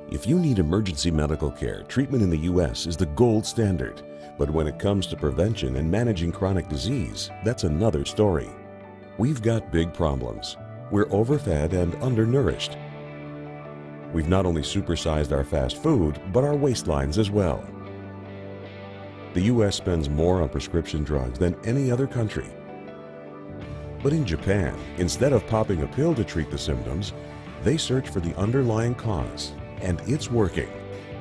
If you need emergency medical care, treatment in the U.S. is the gold standard. But when it comes to prevention and managing chronic disease, that's another story. We've got big problems. We're overfed and undernourished. We've not only supersized our fast food, but our waistlines as well. The U.S. spends more on prescription drugs than any other country. But in Japan, instead of popping a pill to treat the symptoms, they search for the underlying cause. And it's working.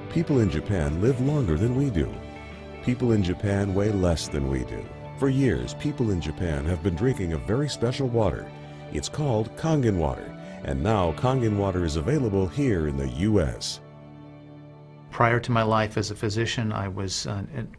People in Japan live longer than we do. People in Japan weigh less than we do. For years, people in Japan have been drinking a very special water. It's called Kangen Water, and now Kangen Water is available here in the U.S. Prior to my life as a physician, I was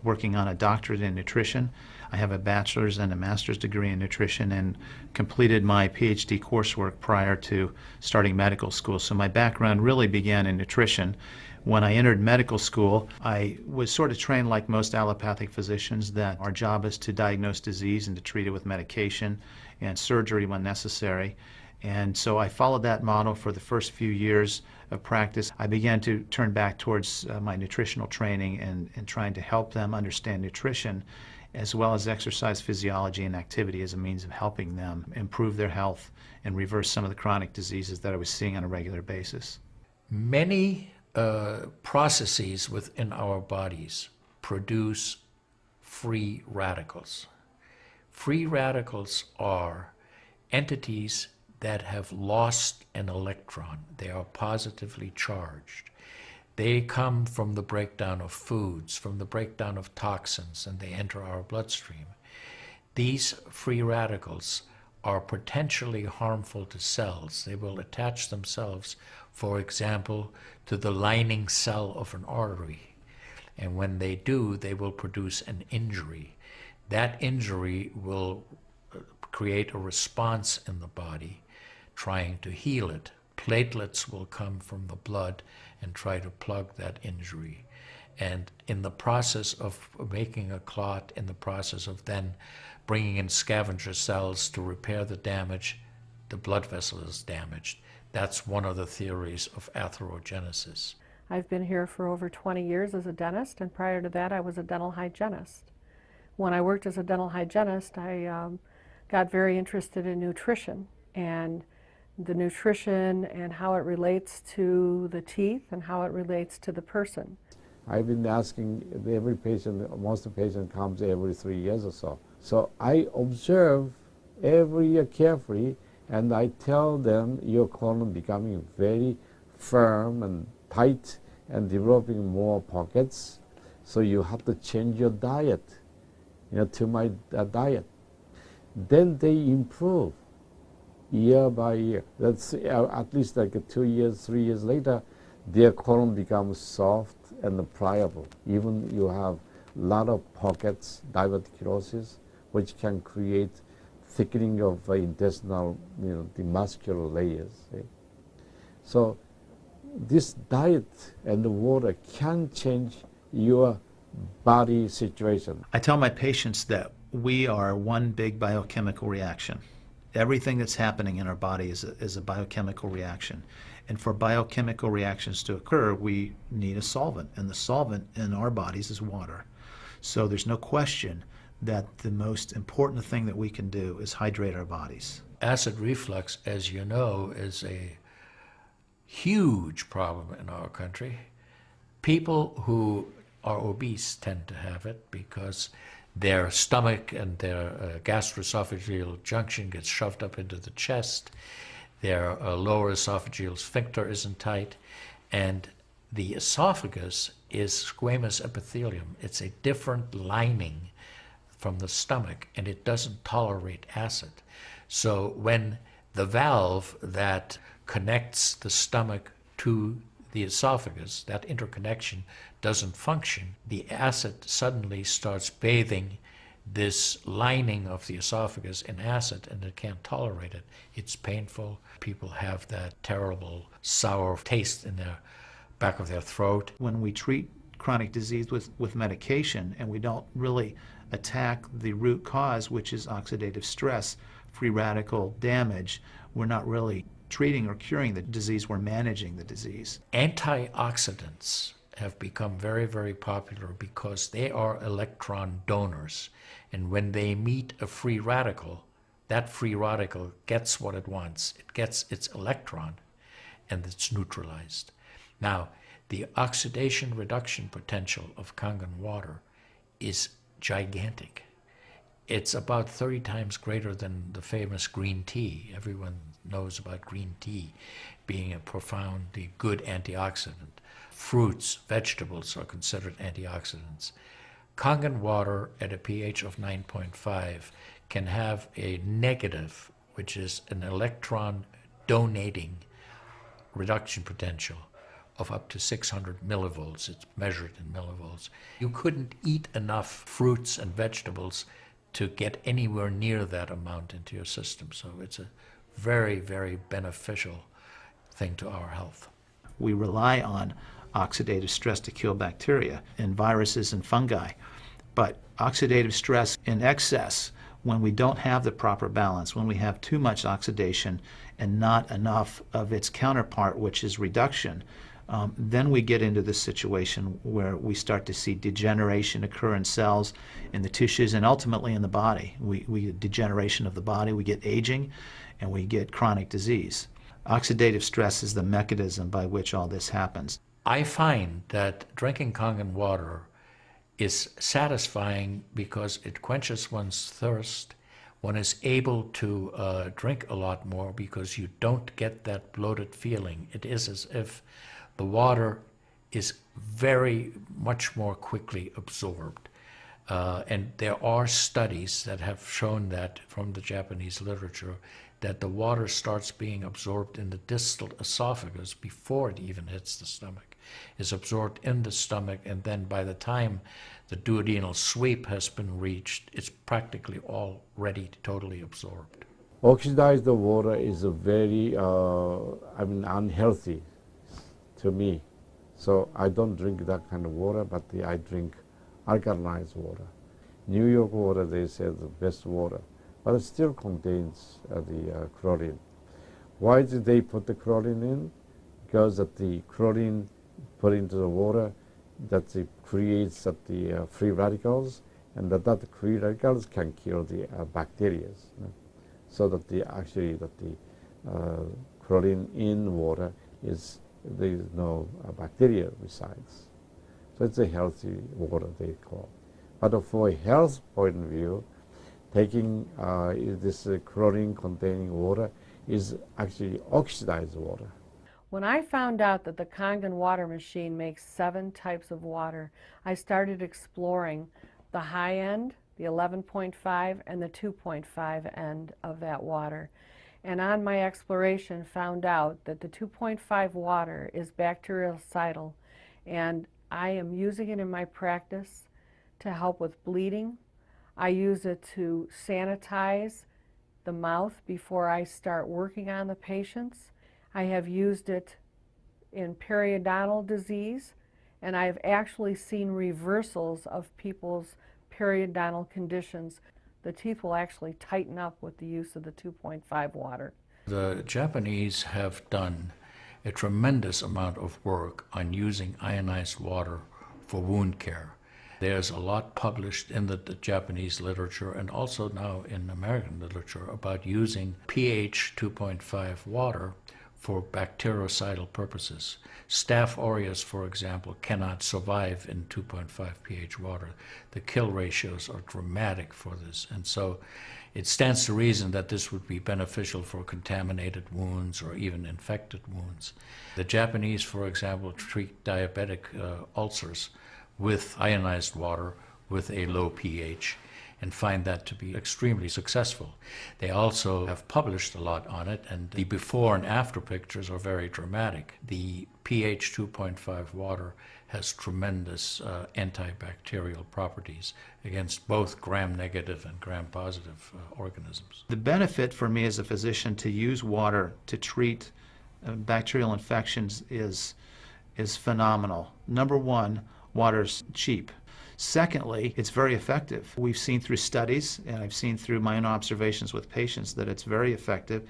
working on a doctorate in nutrition. I have a bachelor's and a master's degree in nutrition and completed my PhD coursework prior to starting medical school. So my background really began in nutrition. When I entered medical school, I was sort of trained like most allopathic physicians that our job is to diagnose disease and to treat it with medication and surgery when necessary. And so I followed that model for the first few years of practice. I began to turn back towards my nutritional training and trying to help them understand nutrition as well as exercise physiology and activity as a means of helping them improve their health and reverse some of the chronic diseases that I was seeing on a regular basis. Many processes within our bodies produce free radicals. Free radicals are entities that have lost an electron. They are positively charged. They come from the breakdown of foods, from the breakdown of toxins, and they enter our bloodstream. These free radicals are potentially harmful to cells. They will attach themselves, for example, to the lining cell of an artery. And when they do, they will produce an injury. That injury will create a response in the body trying to heal it. Platelets will come from the blood and try to plug that injury. And in the process of making a clot, in the process of then bringing in scavenger cells to repair the damage, the blood vessel is damaged. That's one of the theories of atherogenesis. I've been here for over 20 years as a dentist, and prior to that I was a dental hygienist. When I worked as a dental hygienist, I got very interested in nutrition and the nutrition and how it relates to the teeth and how it relates to the person. I've been asking every patient, most of the patient comes every 3 years or so. So I observe every year carefully, and I tell them your colon becoming very firm and tight and developing more pockets. So you have to change your diet, to my diet. Then they improve year by year. That's at least like 2 years, 3 years later, their colon becomes soft and pliable. Even you have a lot of pockets, diverticulosis, which can create thickening of intestinal, the muscular layers. So this diet and the water can change your body situation. I tell my patients that we are one big biochemical reaction. Everything that's happening in our body is a biochemical reaction. And for biochemical reactions to occur, we need a solvent. And the solvent in our bodies is water. So there's no question that the most important thing that we can do is hydrate our bodies. Acid reflux, as you know, is a huge problem in our country. People who are obese tend to have it because their stomach and their gastroesophageal junction gets shoved up into the chest. Their lower esophageal sphincter isn't tight. And the esophagus is squamous epithelium. It's a different lining from the stomach, and it doesn't tolerate acid. So when the valve that connects the stomach to the esophagus, that interconnection doesn't function, the acid suddenly starts bathing this lining of the esophagus in acid, and it can't tolerate it. It's painful. People have that terrible sour taste in the back of their throat. When we treat chronic disease with medication and we don't really attack the root cause, which is oxidative stress, free radical damage, we're not really treating or curing the disease, we're managing the disease. Antioxidants have become very, very popular because they are electron donors. And when they meet a free radical, that free radical gets what it wants. It gets its electron, and it's neutralized. Now, the oxidation reduction potential of Kangen water is gigantic. It's about 30 times greater than the famous green tea. Everyone knows about green tea being a profoundly good antioxidant. Fruits, vegetables are considered antioxidants. Kangen water at a pH of 9.5 can have a negative, which is an electron donating reduction potential of up to 600 millivolts. It's measured in millivolts. You couldn't eat enough fruits and vegetables to get anywhere near that amount into your system. So it's a very, very beneficial thing to our health. We rely on oxidative stress to kill bacteria and viruses and fungi. But oxidative stress in excess, when we don't have the proper balance, when we have too much oxidation and not enough of its counterpart, which is reduction, then we get into this situation where we start to see degeneration occur in cells, in the tissues, and ultimately in the body. We get degeneration of the body, we get aging, and we get chronic disease. Oxidative stress is the mechanism by which all this happens. I find that drinking Kangen water is satisfying because it quenches one's thirst. One is able to drink a lot more because you don't get that bloated feeling. It is as if the water is very much more quickly absorbed. And there are studies that have shown that from the Japanese literature, that the water starts being absorbed in the distal esophagus before it even hits the stomach. It's absorbed in the stomach, and then by the time the duodenal sweep has been reached, it's practically already totally absorbed. Oxidized water is a very, unhealthy to me. So I don't drink that kind of water, but I drink alkalized water. New York water, they say, the best water, but it still contains the chlorine. Why did they put the chlorine in? Because that the chlorine put into the water, that it creates the free radicals, and that free radicals can kill the bacteria. So that the chlorine in water is, there is no bacteria resides. So it's a healthy water, they call. But for a health point of view, taking this chlorine-containing water is actually oxidized water. When I found out that the Kangen water machine makes 7 types of water, I started exploring the high end, the 11.5, and the 2.5 end of that water. And on my exploration, found out that the 2.5 water is bactericidal, and I am using it in my practice to help with bleeding. I use it to sanitize the mouth before I start working on the patients. I have used it in periodontal disease, and I've actually seen reversals of people's periodontal conditions. The teeth will actually tighten up with the use of the 2.5 water. The Japanese have done a tremendous amount of work on using ionized water for wound care. There's a lot published in the Japanese literature and also now in American literature about using pH 2.5 water for bactericidal purposes. Staph aureus, for example, cannot survive in 2.5 pH water. The kill ratios are dramatic for this, and so it stands to reason that this would be beneficial for contaminated wounds or even infected wounds. The Japanese, for example, treat diabetic ulcers with ionized water with a low pH and find that to be extremely successful. They also have published a lot on it, and the before and after pictures are very dramatic. The pH 2.5 water has tremendous antibacterial properties against both gram-negative and gram-positive organisms. The benefit for me as a physician to use water to treat bacterial infections is phenomenal. Number one, water's cheap. Secondly, it's very effective. We've seen through studies, and I've seen through my own observations with patients, that it's very effective.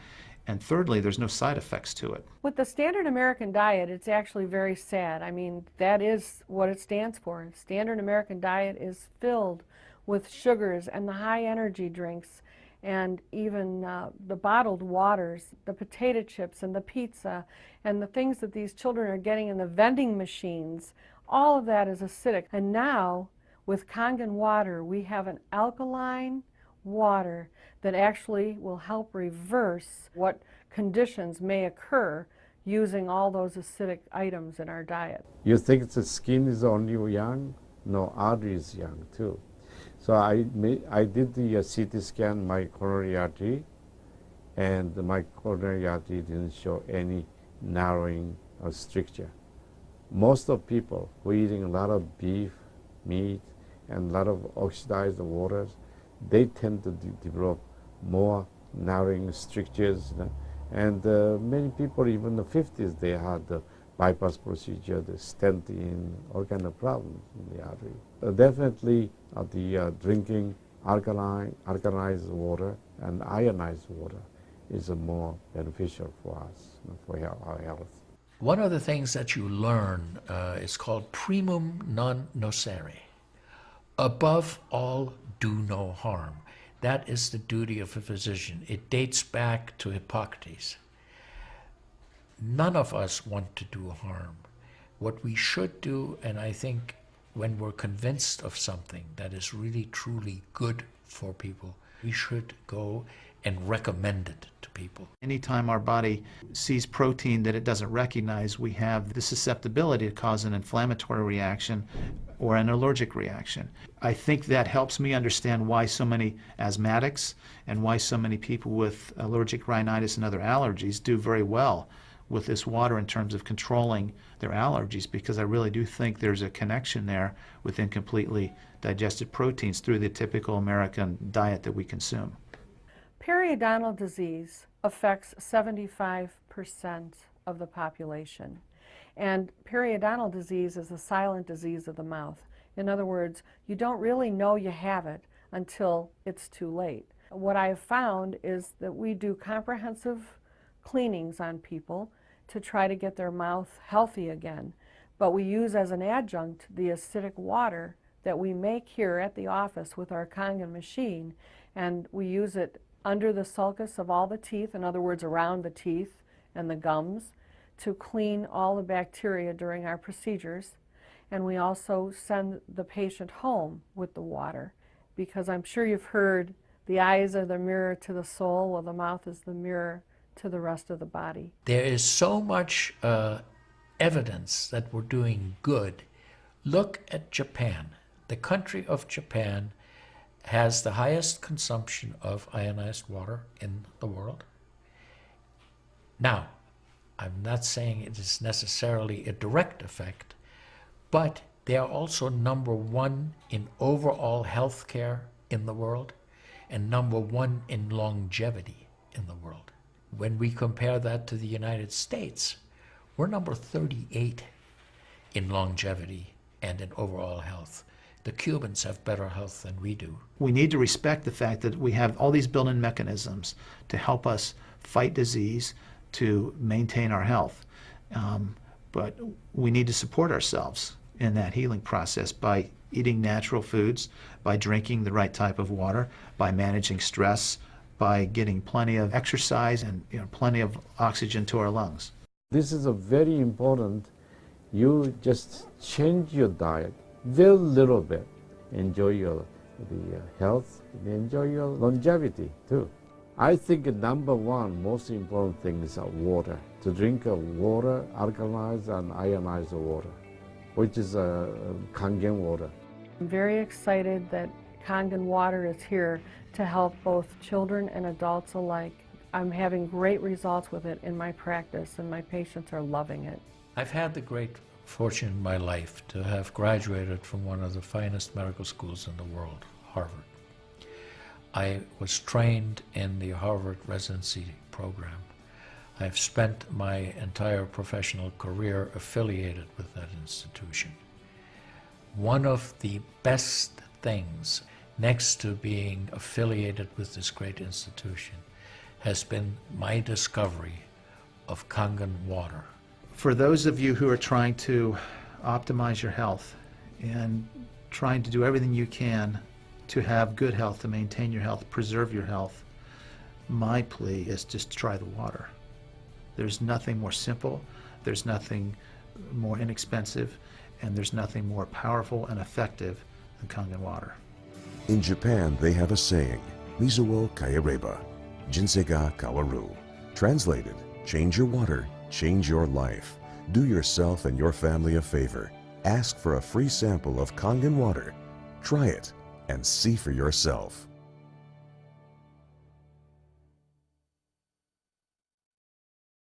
And thirdly, there's no side effects to it. With the standard American diet, it's actually very sad. I mean, that is what it stands for. Standard American diet is filled with sugars and the high energy drinks and even the bottled waters, the potato chips and the pizza and the things that these children are getting in the vending machines. All of that is acidic. And now, with Kangen Water, we have an alkaline water that actually will help reverse what conditions may occur using all those acidic items in our diet. You think the skin is only young? No, artery is young too. So I did the CT scan, my coronary artery, and my coronary artery didn't show any narrowing or stricture. Most of people who are eating a lot of beef, meat, and a lot of oxidized waters, they tend to develop more narrowing strictures. And many people, even in the 50s, they had the bypass procedure, the stent in, all kind of problems in the artery. Definitely the drinking alkalized water and ionized water is more beneficial for us, for our health. One of the things that you learn is called primum non nocere. Above all, do no harm. That is the duty of a physician. It dates back to Hippocrates. None of us want to do harm. What we should do, and I think when we're convinced of something that is really truly good for people, we should go and recommend it to people. Anytime our body sees protein that it doesn't recognize, we have the susceptibility to cause an inflammatory reaction or an allergic reaction. I think that helps me understand why so many asthmatics and why so many people with allergic rhinitis and other allergies do very well with this water in terms of controlling their allergies, because I really do think there's a connection there with incompletely digested proteins through the typical American diet that we consume. Periodontal disease affects 75% of the population. And periodontal disease is a silent disease of the mouth. In other words, you don't really know you have it until it's too late. What I have found is that we do comprehensive cleanings on people to try to get their mouth healthy again. But we use as an adjunct the acidic water that we make here at the office with our Kangen machine, and we use it under the sulcus of all the teeth, in other words, around the teeth and the gums, to clean all the bacteria during our procedures. And we also send the patient home with the water, because I'm sure you've heard the eyes are the mirror to the soul, while the mouth is the mirror to the rest of the body. There is so much evidence that we're doing good. Look at Japan. The country of Japan has the highest consumption of ionized water in the world. Now, I'm not saying it is necessarily a direct effect, but they are also #1 in overall health care in the world and #1 in longevity in the world. When we compare that to the United States, we're number 38 in longevity and in overall health. The Cubans have better health than we do. We need to respect the fact that we have all these built-in mechanisms to help us fight disease, to maintain our health. But we need to support ourselves in that healing process by eating natural foods, by drinking the right type of water, by managing stress, by getting plenty of exercise and plenty of oxygen to our lungs. This is a very important. You just change your diet very little bit. Enjoy the health, enjoy your longevity too. I think #1 most important thing is water. To drink water, alkalized and ionized water, which is Kangen water. I'm very excited that Kangen Water is here to help both children and adults alike. I'm having great results with it in my practice, and my patients are loving it. I've had the great fortune in my life to have graduated from one of the finest medical schools in the world, Harvard. I was trained in the Harvard residency program. I've spent my entire professional career affiliated with that institution. One of the best things, next to being affiliated with this great institution, has been my discovery of Kangen Water. For those of you who are trying to optimize your health and trying to do everything you can to have good health, to maintain your health, preserve your health, my plea is just try the water. There's nothing more simple, there's nothing more inexpensive, and there's nothing more powerful and effective than Kangen water. In Japan, they have a saying, Mizuo Kayareba, Jinsega Kawaru. Translated, change your water, change your life. Do yourself and your family a favor. Ask for a free sample of Kangen water. Try it and see for yourself.